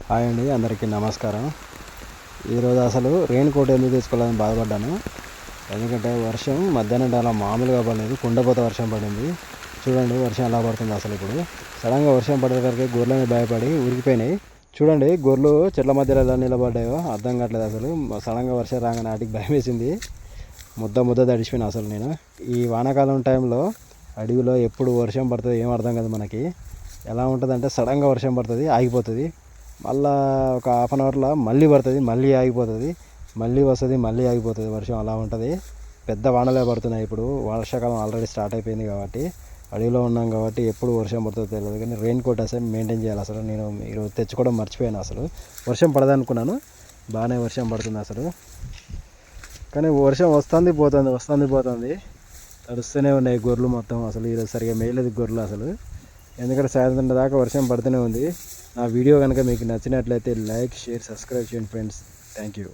Hi అండి, అందరికీ నమస్కారం. ఈరోజు అసలు రెయిన్ కోట్ ఎందుకు తీసుకోవాలని బాధపడ్డాను. ఎందుకంటే వర్షం మధ్యాహ్నం అలా మామూలుగా పడలేదు, కుండపోత వర్షం పడింది. చూడండి వర్షం ఎలా పడుతుంది. అసలు ఇప్పుడు సడన్గా వర్షం పడేసరికి గొర్రెలని భయపడి ఉరికిపోయినాయి. చూడండి గొర్రెలు చెట్ల మధ్యలో ఎలా నిలబడ్డాయో అర్థం కావట్లేదు. అసలు సడన్గా వర్షం రాగానే వాటికి భయం వేసింది. ముద్ద తడిచిపోయినా. అసలు నేను ఈ వానాకాలం టైంలో అడవిలో ఎప్పుడు వర్షం పడుతుంది ఏం అర్థం కాదు మనకి. ఎలా ఉంటుందంటే సడన్గా వర్షం పడుతుంది, ఆగిపోతుంది, మళ్ళీ ఒక హాఫ్ అన్ అవర్లో మళ్ళీ పడుతుంది, మళ్ళీ ఆగిపోతుంది, మళ్ళీ వస్తుంది, మళ్ళీ ఆగిపోతుంది వర్షం. అలా ఉంటుంది. పెద్ద వానలే పడుతున్నాయి. ఇప్పుడు వర్షాకాలం ఆల్రెడీ స్టార్ట్ అయిపోయింది కాబట్టి అడవిలో ఉన్నాం కాబట్టి ఎప్పుడు వర్షం పడుతుందో తెలియదు. కానీ రెయిన్ కోట్ అసలు మెయింటైన్ చేయాలి. అసలు నేను ఈరోజు తెచ్చుకోవడం మర్చిపోయాను. అసలు వర్షం పడదనుకున్నాను, బాగానే వర్షం పడుతుంది అసలు. కానీ వర్షం వస్తుంది పోతుంది. తడుస్తూనే ఉన్నాయి గొర్రెలు మొత్తం. అసలు ఈరోజు సరిగా మేయలేదు గొర్రెలు అసలు. ఎందుకంటే సాయంత్రం దాకా వర్షం పడుతూనే ఉంది. నా వీడియో కనుక మీకు నచ్చినట్లయితే లైక్, షేర్, సబ్స్క్రైబ్ చేయండి ఫ్రెండ్స్. Thank you.